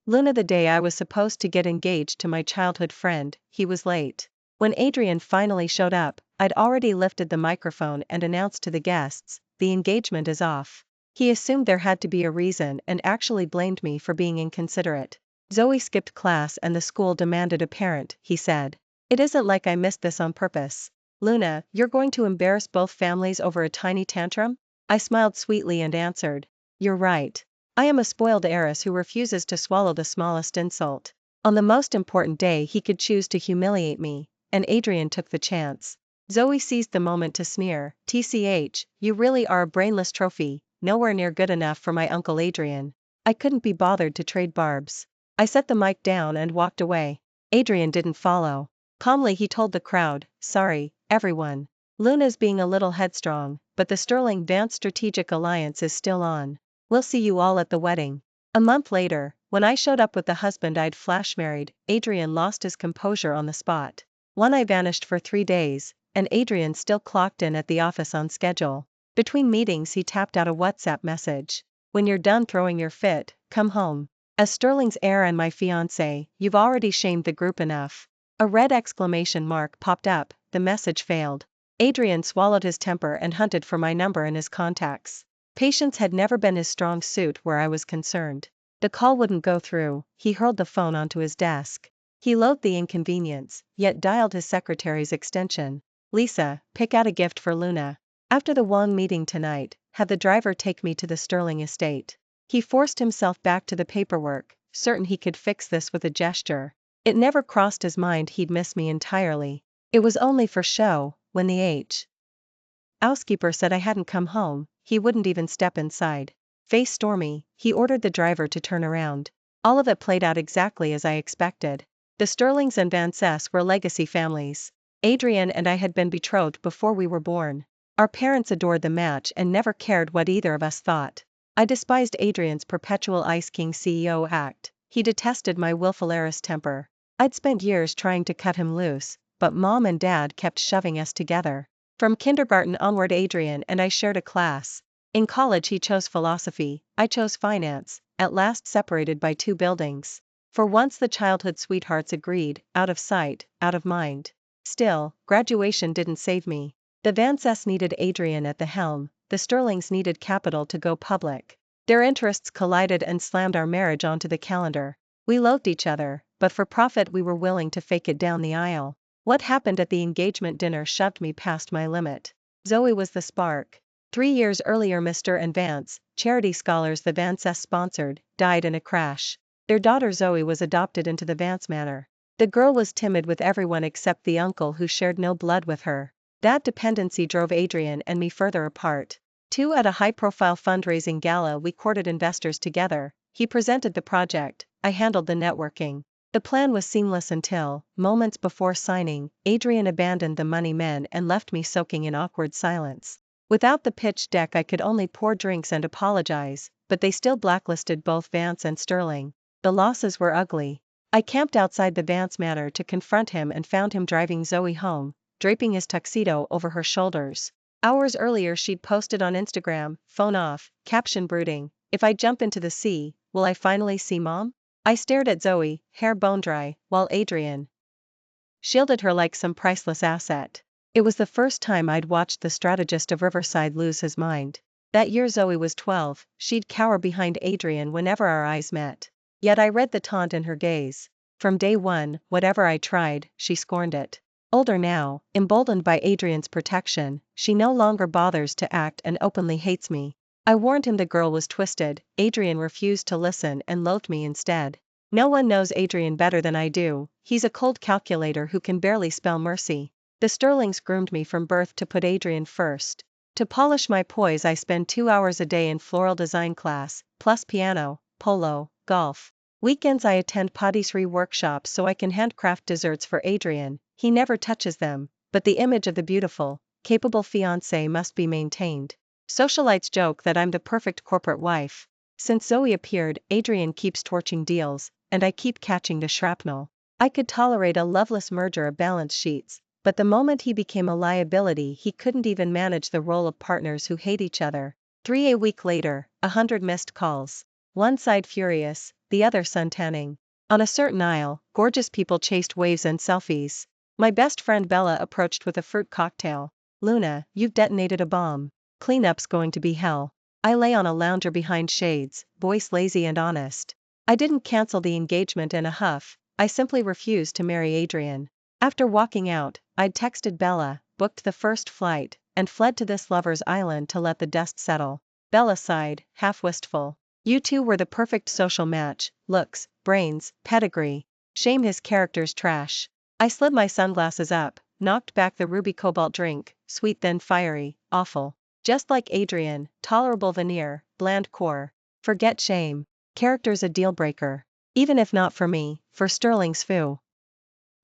Luna, the day I was supposed to get engaged to my childhood friend, he was late. When Adrian finally showed up, I'd already lifted the microphone and announced to the guests, the engagement is off. He assumed there had to be a reason and actually blamed me for being inconsiderate. Zoe skipped class and the school demanded a parent, he said. It isn't like I missed this on purpose. Luna, you're going to embarrass both families over a tiny tantrum? I smiled sweetly and answered. You're right. I am a spoiled heiress who refuses to swallow the smallest insult. On the most important day he could choose to humiliate me, and Adrian took the chance. Zoe seized the moment to sneer, TCH, you really are a brainless trophy, nowhere near good enough for my Uncle Adrian. I couldn't be bothered to trade barbs. I set the mic down and walked away. Adrian didn't follow. Calmly he told the crowd, sorry, everyone. Luna's being a little headstrong, but the Sterling-Vance strategic alliance is still on. We'll see you all at the wedding. A month later, when I showed up with the husband I'd flash married, Adrian lost his composure on the spot. I vanished for 3 days, and Adrian still clocked in at the office on schedule. Between meetings he tapped out a WhatsApp message. When you're done throwing your fit, come home. As Sterling's heir and my fiancé, you've already shamed the group enough. A red exclamation mark popped up, the message failed. Adrian swallowed his temper and hunted for my number in his contacts. Patience had never been his strong suit where I was concerned. The call wouldn't go through, he hurled the phone onto his desk. He loathed the inconvenience, yet dialed his secretary's extension. Lisa, pick out a gift for Luna. After the Wong meeting tonight, have the driver take me to the Sterling estate. He forced himself back to the paperwork, certain he could fix this with a gesture. It never crossed his mind he'd miss me entirely. It was only for show, when the housekeeper said I hadn't come home, he wouldn't even step inside. Face stormy, he ordered the driver to turn around. All of it played out exactly as I expected. The Sterlings and Vances were legacy families. Adrian and I had been betrothed before we were born. Our parents adored the match and never cared what either of us thought. I despised Adrian's perpetual Ice King CEO act. He detested my willful heiress temper. I'd spent years trying to cut him loose, but Mom and Dad kept shoving us together. From kindergarten onward Adrian and I shared a class. In college he chose philosophy, I chose finance, at last separated by 2 buildings. For once the childhood sweethearts agreed, out of sight, out of mind. Still, graduation didn't save me. The Vances needed Adrian at the helm, the Sterlings needed capital to go public. Their interests collided and slammed our marriage onto the calendar. We loathed each other, but for profit we were willing to fake it down the aisle. What happened at the engagement dinner shoved me past my limit. Zoe was the spark. 3 years earlier Mr. and Vance, charity scholars the Vances sponsored, died in a crash. Their daughter Zoe was adopted into the Vance manor. The girl was timid with everyone except the uncle who shared no blood with her. That dependency drove Adrian and me further apart. At a high-profile fundraising gala we courted investors together. He presented the project, I handled the networking. The plan was seamless until, moments before signing, Adrian abandoned the money men and left me soaking in awkward silence. Without the pitch deck I could only pour drinks and apologize, but they still blacklisted both Vance and Sterling. The losses were ugly. I camped outside the Vance manor to confront him and found him driving Zoe home, draping his tuxedo over her shoulders. Hours earlier she'd posted on Instagram, phone off, caption brooding, if I jump into the sea, will I finally see Mom? I stared at Zoe, hair bone dry, while Adrian shielded her like some priceless asset. It was the first time I'd watched the strategist of Riverside lose his mind. That year Zoe was 12, she'd cower behind Adrian whenever our eyes met. Yet I read the taunt in her gaze. From day one, whatever I tried, she scorned it. Older now, emboldened by Adrian's protection, she no longer bothers to act and openly hates me. I warned him the girl was twisted, Adrian refused to listen and loathed me instead. No one knows Adrian better than I do, he's a cold calculator who can barely spell mercy. The Sterlings groomed me from birth to put Adrian first. To polish my poise I spend 2 hours a day in floral design class, plus piano, polo, golf. Weekends I attend patisserie workshops so I can handcraft desserts for Adrian. He never touches them, but the image of the beautiful, capable fiancé must be maintained. Socialites joke that I'm the perfect corporate wife. Since Zoe appeared, Adrian keeps torching deals, and I keep catching the shrapnel. I could tolerate a loveless merger of balance sheets, but the moment he became a liability he couldn't even manage the role of partners who hate each other. A week later, 100 missed calls. one side furious, the other suntanning. On a certain aisle, gorgeous people chased waves and selfies. My best friend Bella approached with a fruit cocktail. Luna, you've detonated a bomb. Cleanup's going to be hell. I lay on a lounger behind shades, voice lazy and honest. I didn't cancel the engagement in a huff, I simply refused to marry Adrian. After walking out, I'd texted Bella, booked the first flight, and fled to this lover's island to let the dust settle. Bella sighed, half wistful. You two were the perfect social match, looks, brains, pedigree. Shame his character's trash. I slid my sunglasses up, knocked back the ruby cobalt drink, sweet then fiery, awful. Just like Adrian, tolerable veneer, bland core. Forget shame. Character's a deal breaker. Even if not for me, for Sterling's foo.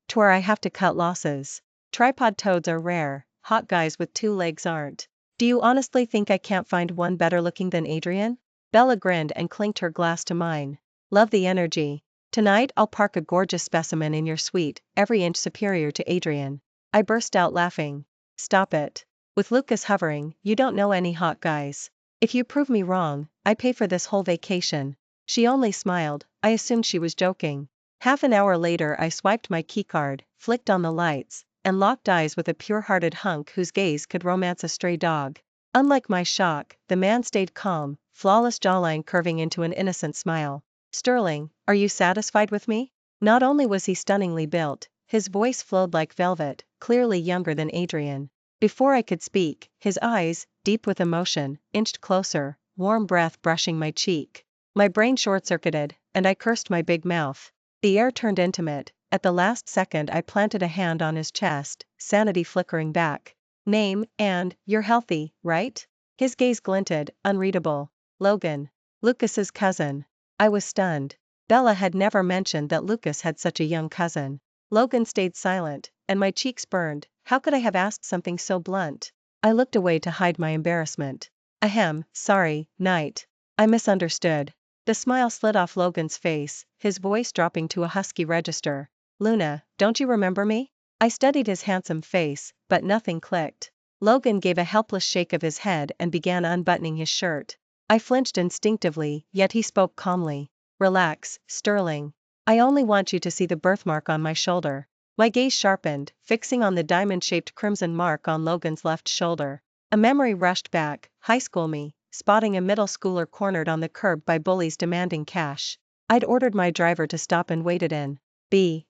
To where I have to cut losses. Tripod toads are rare, hot guys with 2 legs aren't. Do you honestly think I can't find one better looking than Adrian? Bella grinned and clinked her glass to mine. Love the energy. Tonight I'll park a gorgeous specimen in your suite, every inch superior to Adrian. I burst out laughing. Stop it. With Lucas hovering, you don't know any hot guys. If you prove me wrong, I pay for this whole vacation. She only smiled, I assumed she was joking. Half an hour later I swiped my keycard, flicked on the lights, and locked eyes with a pure-hearted hunk whose gaze could romance a stray dog. Unlike my shock, the man stayed calm, flawless jawline curving into an innocent smile. Sterling, are you satisfied with me? Not only was he stunningly built, his voice flowed like velvet, clearly younger than Adrian. Before I could speak, his eyes, deep with emotion, inched closer, warm breath brushing my cheek. My brain short-circuited, and I cursed my big mouth. The air turned intimate. At the last second I planted a hand on his chest, sanity flickering back. Name, and, you're healthy, right? His gaze glinted, unreadable. Logan. Lucas's cousin. I was stunned. Bella had never mentioned that Lucas had such a young cousin. Logan stayed silent, and my cheeks burned. How could I have asked something so blunt? I looked away to hide my embarrassment. Ahem, sorry, Knight. I misunderstood. The smile slid off Logan's face, his voice dropping to a husky register. Luna, don't you remember me? I studied his handsome face, but nothing clicked. Logan gave a helpless shake of his head and began unbuttoning his shirt. I flinched instinctively, yet he spoke calmly. Relax, Sterling. I only want you to see the birthmark on my shoulder. My gaze sharpened, fixing on the diamond-shaped crimson mark on Logan's left shoulder. A memory rushed back, high school me, spotting a middle schooler cornered on the curb by bullies demanding cash. I'd ordered my driver to stop and waited in B.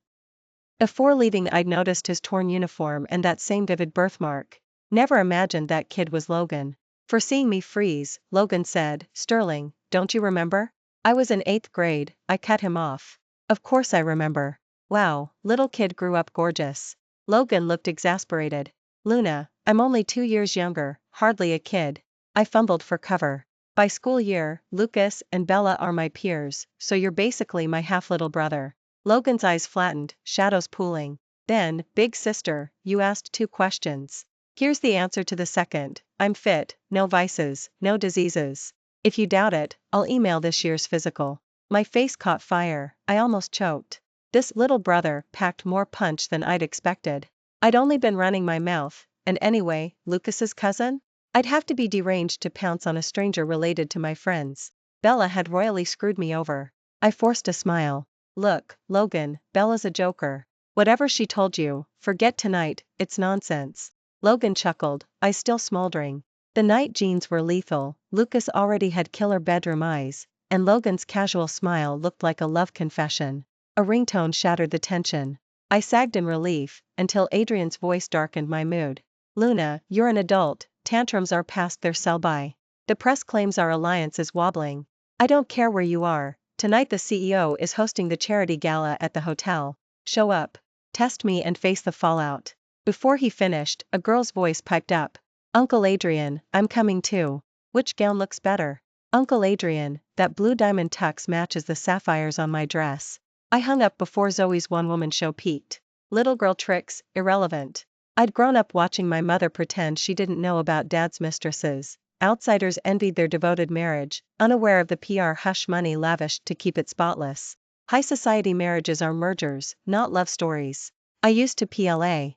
Before leaving I'd noticed his torn uniform and that same vivid birthmark. Never imagined that kid was Logan. For seeing me freeze, Logan said, Sterling, don't you remember? I was in 8th grade, I cut him off. Of course I remember. Wow, little kid grew up gorgeous. Logan looked exasperated. Luna, I'm only 2 years younger, hardly a kid. I fumbled for cover. By school year, Lucas and Bella are my peers, so you're basically my half-little brother. Logan's eyes flattened, shadows pooling. Then, big sister, you asked 2 questions. Here's the answer to the second. I'm fit, no vices, no diseases. If you doubt it, I'll email this year's physical. My face caught fire, I almost choked. This little brother packed more punch than I'd expected. I'd only been running my mouth, and anyway, Lucas's cousin? I'd have to be deranged to pounce on a stranger related to my friends. Bella had royally screwed me over. I forced a smile. Look, Logan, Bella's a joker. Whatever she told you, forget tonight, it's nonsense. Logan chuckled, eyes still smoldering. The night jeans were lethal, Lucas already had killer bedroom eyes, and Logan's casual smile looked like a love confession. A ringtone shattered the tension. I sagged in relief, until Adrian's voice darkened my mood. Luna, you're an adult, tantrums are past their sell-by. The press claims our alliance is wobbling. I don't care where you are, tonight the CEO is hosting the charity gala at the hotel. Show up. Test me and face the fallout. Before he finished, a girl's voice piped up. Uncle Adrian, I'm coming too. Which gown looks better? Uncle Adrian, that blue diamond tux matches the sapphires on my dress. I hung up before Zoe's one-woman show peaked. Little girl tricks, irrelevant. I'd grown up watching my mother pretend she didn't know about dad's mistresses. Outsiders envied their devoted marriage, unaware of the PR hush money lavished to keep it spotless. High society marriages are mergers, not love stories. I used to PLA.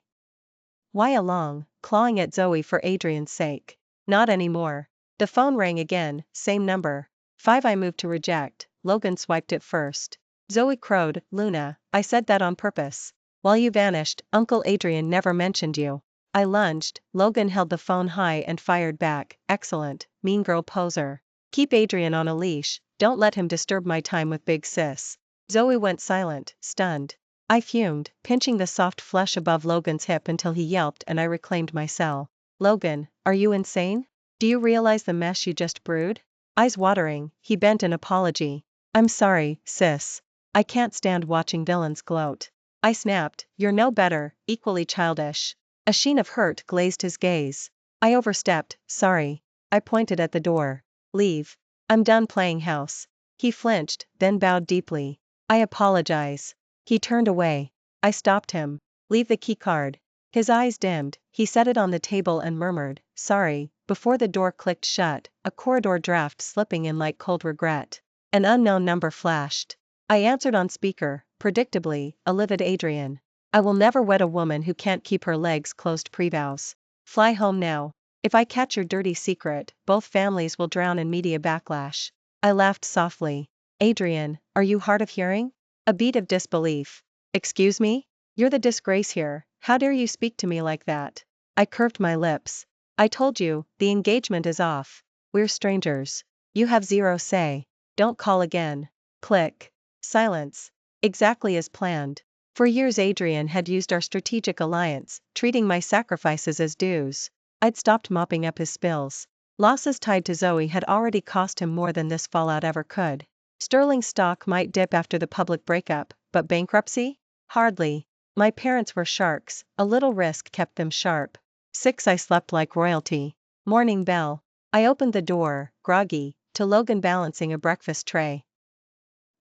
Why along, clawing at Zoe for Adrian's sake. Not anymore. The phone rang again, same number. 5 I moved to reject. Logan swiped it first. Zoe crowed, Luna, I said that on purpose. While you vanished, Uncle Adrian never mentioned you. I lunged. Logan held the phone high and fired back, excellent, mean girl poser. Keep Adrian on a leash, don't let him disturb my time with big sis. Zoe went silent, stunned. I fumed, pinching the soft flesh above Logan's hip until he yelped and I reclaimed my cell. Logan, are you insane? Do you realize the mess you just brewed? Eyes watering, he bent in apology. I'm sorry, sis. I can't stand watching villains gloat. I snapped, you're no better, equally childish. A sheen of hurt glazed his gaze. I overstepped, sorry. I pointed at the door. Leave. I'm done playing house. He flinched, then bowed deeply. I apologize. He turned away. I stopped him. Leave the keycard. His eyes dimmed, he set it on the table and murmured, sorry, before the door clicked shut, a corridor draft slipping in like cold regret. An unknown number flashed. I answered on speaker, predictably, a livid Adrian. I will never wed a woman who can't keep her legs closed pre-vows. Fly home now. If I catch your dirty secret, both families will drown in media backlash. I laughed softly. Adrian, are you hard of hearing? A beat of disbelief. Excuse me? You're the disgrace here, how dare you speak to me like that? I curved my lips. I told you, the engagement is off. We're strangers. You have zero say. Don't call again. Click. Silence. Exactly as planned. For years Adrian had used our strategic alliance, treating my sacrifices as dues. I'd stopped mopping up his spills. Losses tied to Zoe had already cost him more than this fallout ever could. Sterling stock might dip after the public breakup, but bankruptcy? Hardly. My parents were sharks, a little risk kept them sharp. 6 I slept like royalty. Morning bell. I opened the door, groggy, to Logan balancing a breakfast tray.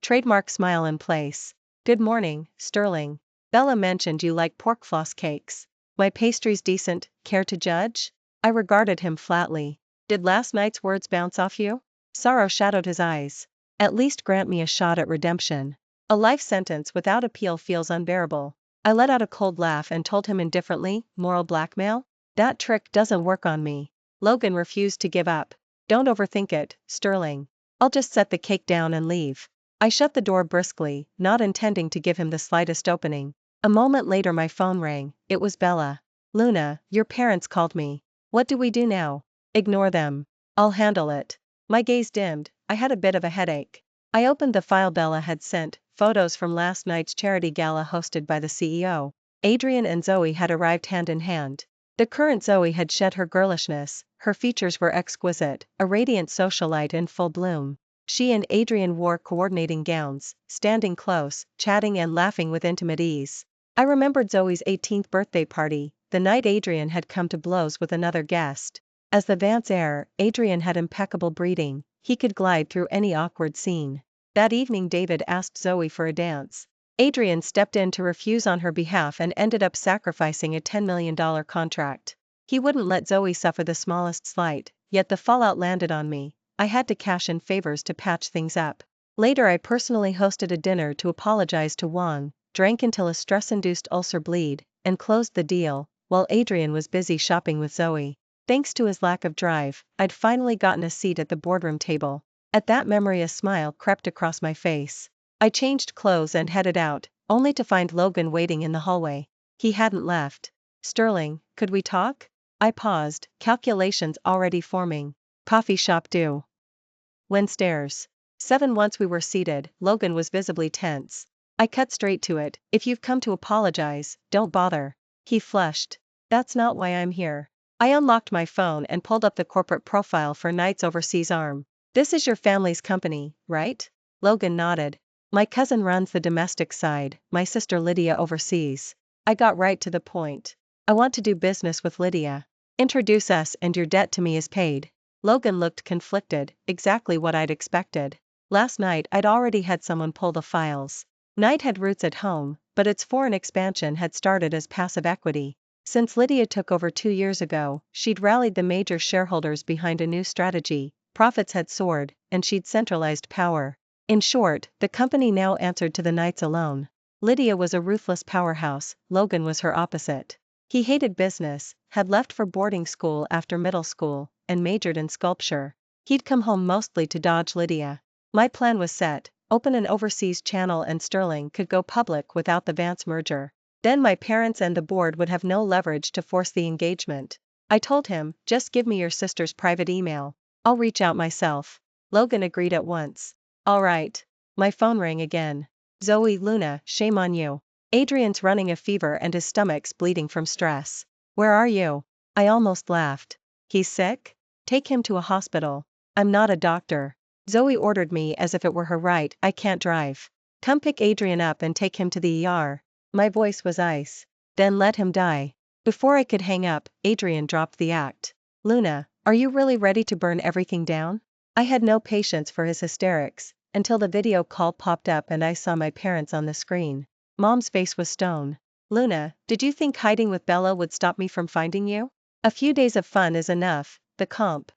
Trademark smile in place. Good morning, Sterling. Bella mentioned you like pork floss cakes. My pastry's decent, care to judge? I regarded him flatly. Did last night's words bounce off you? Sorrow shadowed his eyes. At least grant me a shot at redemption. A life sentence without appeal feels unbearable. I let out a cold laugh and told him indifferently, moral blackmail? That trick doesn't work on me. Logan refused to give up. Don't overthink it, Sterling. I'll just set the cake down and leave. I shut the door briskly, not intending to give him the slightest opening. A moment later my phone rang. It was Bella. Luna, your parents called me. What do we do now? Ignore them. I'll handle it. My gaze dimmed, I had a bit of a headache. I opened the file Bella had sent, photos from last night's charity gala hosted by the CEO. Adrian and Zoe had arrived hand in hand. The current Zoe had shed her girlishness, her features were exquisite, a radiant socialite in full bloom. She and Adrian wore coordinating gowns, standing close, chatting and laughing with intimate ease. I remembered Zoe's 18th birthday party, the night Adrian had come to blows with another guest. As the Vance heir, Adrian had impeccable breeding, he could glide through any awkward scene. That evening David asked Zoe for a dance. Adrian stepped in to refuse on her behalf and ended up sacrificing a $10 million contract. He wouldn't let Zoe suffer the smallest slight, yet the fallout landed on me. I had to cash in favors to patch things up. Later I personally hosted a dinner to apologize to Wang, drank until a stress-induced ulcer bleed, and closed the deal, while Adrian was busy shopping with Zoe. Thanks to his lack of drive, I'd finally gotten a seat at the boardroom table. At that memory a smile crept across my face. I changed clothes and headed out, only to find Logan waiting in the hallway. He hadn't left. Sterling, could we talk? I paused, calculations already forming. Coffee shop due. When stairs. 7 Once we were seated, Logan was visibly tense. I cut straight to it, if you've come to apologize, don't bother. He flushed. That's not why I'm here. I unlocked my phone and pulled up the corporate profile for Knight's Overseas arm. This is your family's company, right? Logan nodded. My cousin runs the domestic side, my sister Lydia overseas. I got right to the point. I want to do business with Lydia. Introduce us and your debt to me is paid. Logan looked conflicted, exactly what I'd expected. Last night I'd already had someone pull the files. Knight had roots at home, but its foreign expansion had started as passive equity. Since Lydia took over 2 years ago, she'd rallied the major shareholders behind a new strategy, profits had soared, and she'd centralized power. In short, the company now answered to the Knights alone. Lydia was a ruthless powerhouse, Logan was her opposite. He hated business, had left for boarding school after middle school, and majored in sculpture. He'd come home mostly to dodge Lydia. My plan was set, open an overseas channel and Sterling could go public without the Vance merger. Then my parents and the board would have no leverage to force the engagement. I told him, just give me your sister's private email. I'll reach out myself. Logan agreed at once. All right. My phone rang again. Zoe, Luna, shame on you. Adrian's running a fever and his stomach's bleeding from stress. Where are you? I almost laughed. He's sick? Take him to a hospital. I'm not a doctor. Zoe ordered me as if it were her right. I can't drive. Come pick Adrian up and take him to the ER. My voice was ice. Then let him die. Before I could hang up, Adrian dropped the act. Luna, are you really ready to burn everything down? I had no patience for his hysterics, until the video call popped up and I saw my parents on the screen. Mom's face was stone. Luna, did you think hiding with Bella would stop me from finding you? A few days of fun is enough, the comp.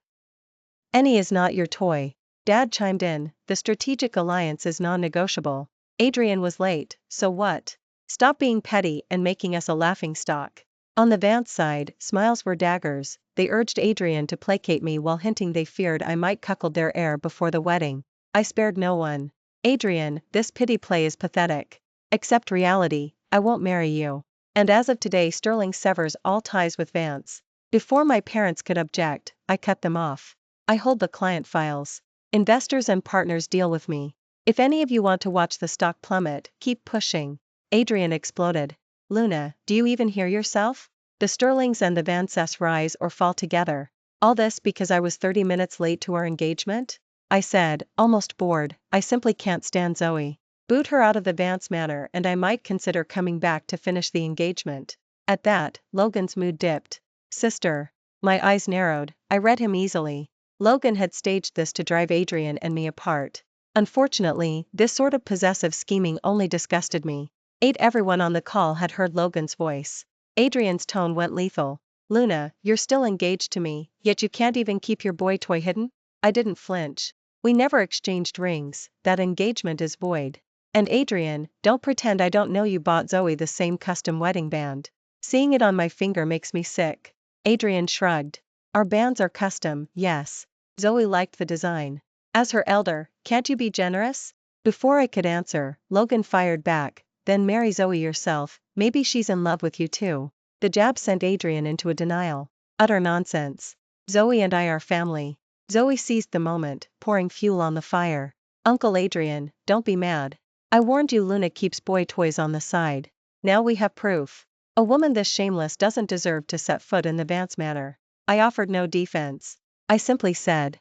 Any is not your toy. Dad chimed in, the strategic alliance is non-negotiable. Adrian was late, so what? Stop being petty and making us a laughingstock. On the Vance side, smiles were daggers. They urged Adrian to placate me while hinting they feared I might cuckold their heir before the wedding. I spared no one. Adrian, this pity play is pathetic. Accept reality, I won't marry you. And as of today Sterling severs all ties with Vance. Before my parents could object, I cut them off. I hold the client files. Investors and partners deal with me. If any of you want to watch the stock plummet, keep pushing. Adrian exploded. Luna, do you even hear yourself? The Sterlings and the Vances rise or fall together. All this because I was 30 minutes late to our engagement? I said, almost bored, I simply can't stand Zoe. Boot her out of the Vance manor and I might consider coming back to finish the engagement. At that, Logan's mood dipped. Sister. My eyes narrowed, I read him easily. Logan had staged this to drive Adrian and me apart. Unfortunately, this sort of possessive scheming only disgusted me. Everyone on the call had heard Logan's voice. Adrian's tone went lethal. Luna, you're still engaged to me, yet you can't even keep your boy toy hidden? I didn't flinch. We never exchanged rings, that engagement is void. And Adrian, don't pretend I don't know you bought Zoe the same custom wedding band. Seeing it on my finger makes me sick. Adrian shrugged. Our bands are custom, yes. Zoe liked the design. As her elder, can't you be generous? Before I could answer, Logan fired back, then marry Zoe yourself, maybe she's in love with you too. The jab sent Adrian into a denial. Utter nonsense. Zoe and I are family. Zoe seized the moment, pouring fuel on the fire. Uncle Adrian, don't be mad. I warned you Luna keeps boy toys on the side. Now we have proof. A woman this shameless doesn't deserve to set foot in the Vance manor. I offered no defense. I simply said,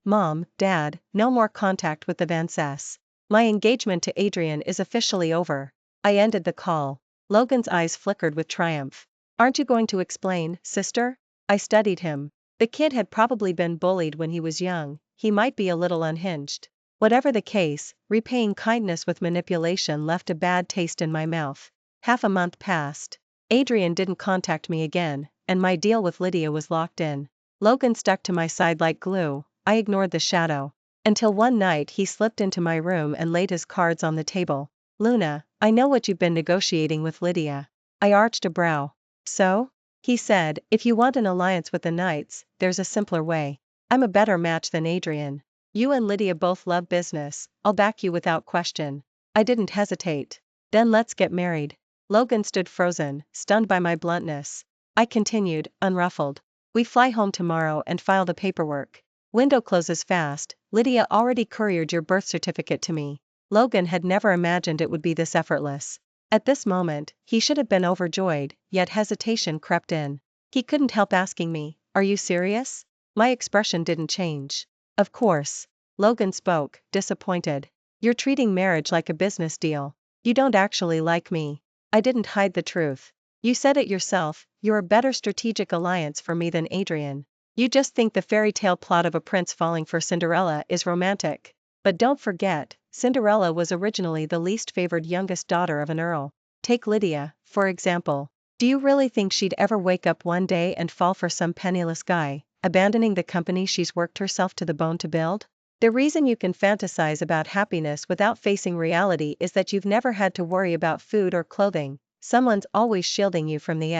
Mom, Dad, no more contact with the Vances. My engagement to Adrian is officially over. I ended the call. Logan's eyes flickered with triumph. Aren't you going to explain, sister? I studied him. The kid had probably been bullied when he was young, he might be a little unhinged. Whatever the case, repaying kindness with manipulation left a bad taste in my mouth. Half a month passed. Adrian didn't contact me again, and my deal with Lydia was locked in. Logan stuck to my side like glue. I ignored the shadow. Until one night he slipped into my room and laid his cards on the table. Luna, I know what you've been negotiating with Lydia. I arched a brow. So? He said, if you want an alliance with the Knights, there's a simpler way. I'm a better match than Adrian. You and Lydia both love business, I'll back you without question. I didn't hesitate. Then let's get married. Logan stood frozen, stunned by my bluntness. I continued, unruffled. We fly home tomorrow and file the paperwork. Window closes fast. Lydia already couriered your birth certificate to me. Logan had never imagined it would be this effortless. At this moment, he should have been overjoyed, yet hesitation crept in. He couldn't help asking me, are you serious? My expression didn't change. Of course. Logan spoke, disappointed. You're treating marriage like a business deal. You don't actually like me. I didn't hide the truth. You said it yourself, you're a better strategic alliance for me than Adrian. You just think the fairy tale plot of a prince falling for Cinderella is romantic. But don't forget, Cinderella was originally the least favored youngest daughter of an earl. Take Lydia, for example. Do you really think she'd ever wake up one day and fall for some penniless guy, abandoning the company she's worked herself to the bone to build? The reason you can fantasize about happiness without facing reality is that you've never had to worry about food or clothing. Someone's always shielding you from the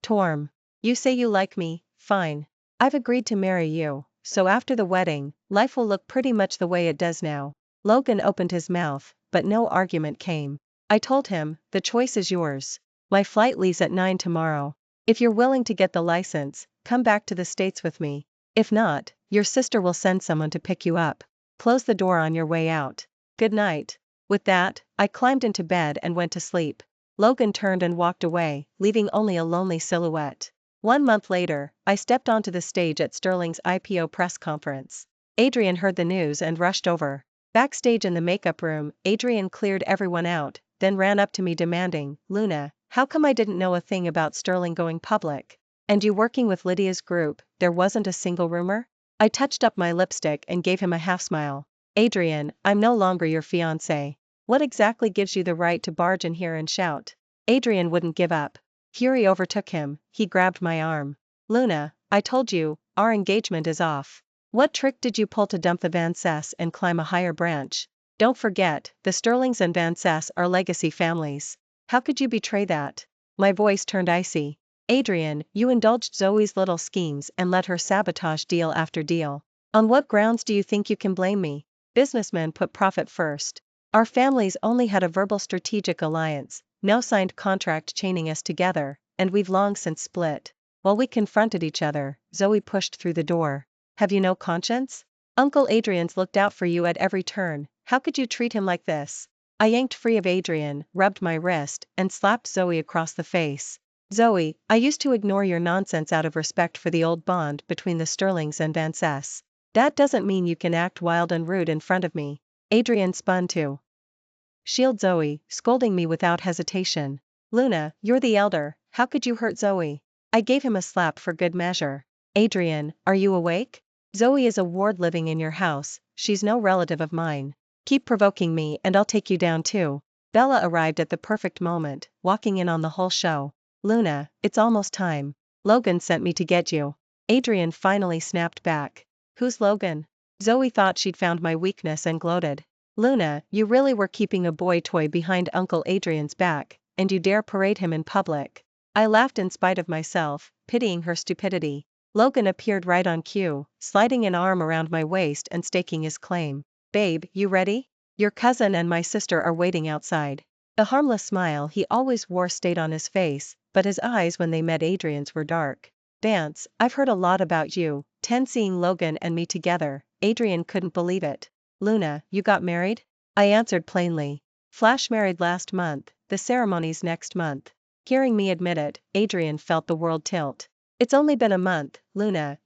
storm. You say you like me, fine. I've agreed to marry you, so after the wedding, life will look pretty much the way it does now. Logan opened his mouth, but no argument came. I told him, the choice is yours. My flight leaves at 9 tomorrow. If you're willing to get the license, come back to the States with me. If not, your sister will send someone to pick you up. Close the door on your way out. Good night. With that, I climbed into bed and went to sleep. Logan turned and walked away, leaving only a lonely silhouette. 1 month later, I stepped onto the stage at Sterling's IPO press conference. Adrian heard the news and rushed over. Backstage in the makeup room, Adrian cleared everyone out, then ran up to me demanding, "Luna, how come I didn't know a thing about Sterling going public? And you working with Lydia's group, there wasn't a single rumor?" I touched up my lipstick and gave him a half smile. "Adrian, I'm no longer your fiancé. What exactly gives you the right to barge in here and shout?" Adrian wouldn't give up. Fury overtook him, he grabbed my arm. "Luna, I told you, our engagement is off. What trick did you pull to dump the Van Cess and climb a higher branch? Don't forget, the Sterlings and Van Cess are legacy families. How could you betray that?" My voice turned icy. "Adrian, you indulged Zoe's little schemes and let her sabotage deal after deal. On what grounds do you think you can blame me? Businessmen put profit first. Our families only had a verbal strategic alliance, no signed contract chaining us together, and we've long since split." While we confronted each other, Zoe pushed through the door. "Have you no conscience? Uncle Adrian's looked out for you at every turn, how could you treat him like this?" I yanked free of Adrian, rubbed my wrist, and slapped Zoe across the face. "Zoe, I used to ignore your nonsense out of respect for the old bond between the Sterlings and Van Cess. That doesn't mean you can act wild and rude in front of me." Adrian spun to shield Zoe, scolding me without hesitation. "Luna, you're the elder, how could you hurt Zoe?" I gave him a slap for good measure. "Adrian, are you awake? Zoe is a ward living in your house, she's no relative of mine. Keep provoking me and I'll take you down too." Bella arrived at the perfect moment, walking in on the whole show. "Luna, it's almost time. Logan sent me to get you." Adrian finally snapped back. "Who's Logan?" Zoe thought she'd found my weakness and gloated. "Luna, you really were keeping a boy toy behind Uncle Adrian's back, and you dare parade him in public." I laughed in spite of myself, pitying her stupidity. Logan appeared right on cue, sliding an arm around my waist and staking his claim. "Babe, you ready? Your cousin and my sister are waiting outside." The harmless smile he always wore stayed on his face, but his eyes when they met Adrian's were dark. "Vance, I've heard a lot about you." Seeing Logan and me together, Adrian couldn't believe it. "Luna, you got married?" I answered plainly. "Flash married last month, the ceremony's next month." Hearing me admit it, Adrian felt the world tilt. "It's only been a month, Luna,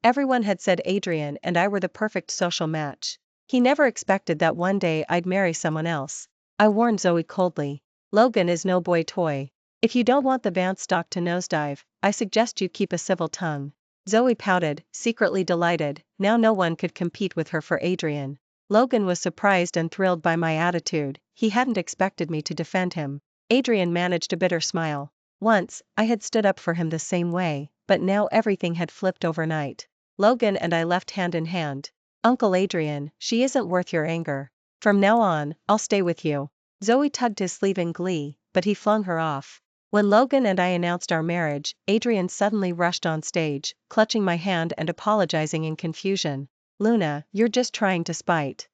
everyone had said Adrian and I were the perfect social match. He never expected that one day I'd marry someone else." I warned Zoe coldly. "Logan is no boy toy. If you don't want the Vance stock to nosedive, I suggest you keep a civil tongue." Zoe pouted, secretly delighted, now no one could compete with her for Adrian. Logan was surprised and thrilled by my attitude, he hadn't expected me to defend him. Adrian managed a bitter smile. Once, I had stood up for him the same way, but now everything had flipped overnight. Logan and I left hand in hand. "Uncle Adrian, she isn't worth your anger. From now on, I'll stay with you." Zoe tugged his sleeve in glee, but he flung her off. When Logan and I announced our marriage, Adrian suddenly rushed on stage, clutching my hand and apologizing in confusion. "Luna, you're just trying to spite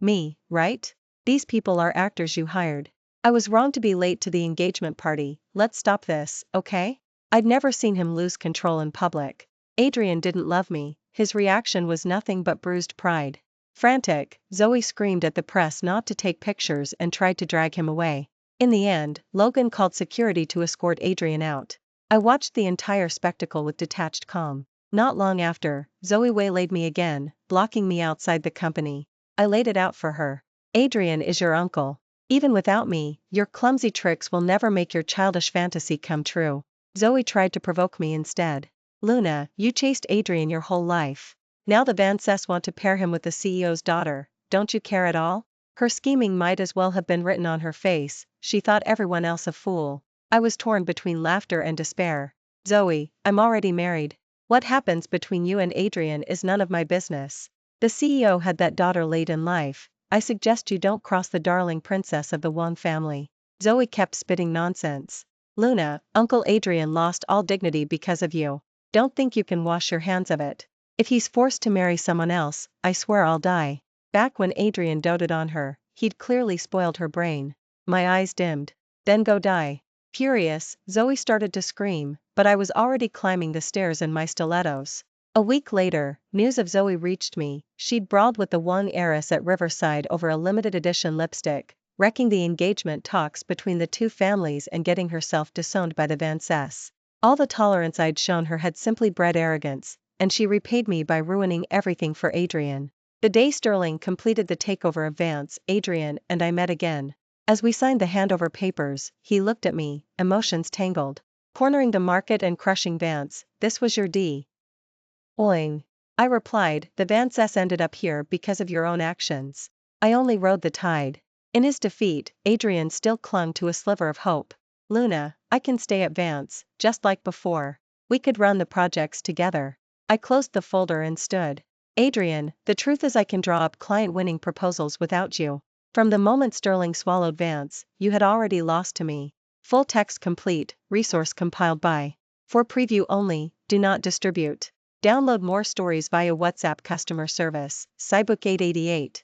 me, right? These people are actors you hired. I was wrong to be late to the engagement party, let's stop this, okay?" I'd never seen him lose control in public. Adrian didn't love me, his reaction was nothing but bruised pride. Frantic, Zoe screamed at the press not to take pictures and tried to drag him away. In the end, Logan called security to escort Adrian out. I watched the entire spectacle with detached calm. Not long after, Zoe waylaid me again, blocking me outside the company. I laid it out for her. "Adrian is your uncle. Even without me, your clumsy tricks will never make your childish fantasy come true." Zoe tried to provoke me instead. "Luna, you chased Adrian your whole life. Now the Van Cess want to pair him with the CEO's daughter, don't you care at all?" Her scheming might as well have been written on her face, she thought everyone else a fool. I was torn between laughter and despair. "Zoe, I'm already married. What happens between you and Adrian is none of my business. The CEO had that daughter late in life, I suggest you don't cross the darling princess of the Wang family." Zoe kept spitting nonsense. "Luna, Uncle Adrian lost all dignity because of you. Don't think you can wash your hands of it." If he's forced to marry someone else, I swear I'll die. Back when Adrian doted on her, he'd clearly spoiled her brain. My eyes dimmed. Then go die. Furious, Zoe started to scream, but I was already climbing the stairs in my stilettos. A week later, news of Zoe reached me. She'd brawled with the one heiress at Riverside over a limited edition lipstick, wrecking the engagement talks between the two families and getting herself disowned by the Vances. All the tolerance I'd shown her had simply bred arrogance, and she repaid me by ruining everything for Adrian. The day Sterling completed the takeover of Vance, Adrian and I met again. As we signed the handover papers, he looked at me, emotions tangled. Cornering the market and crushing Vance, this was your D. Oing. I replied, the Vances ended up here because of your own actions. I only rode the tide. In his defeat, Adrian still clung to a sliver of hope. Luna, I can stay at Vance, just like before. We could run the projects together. I closed the folder and stood. Adrian, the truth is I can draw up client-winning proposals without you. From the moment Sterling swallowed Vance, you had already lost to me. Full text complete, resource compiled by. For preview only, do not distribute. Download more stories via WhatsApp customer service, Cybook 888.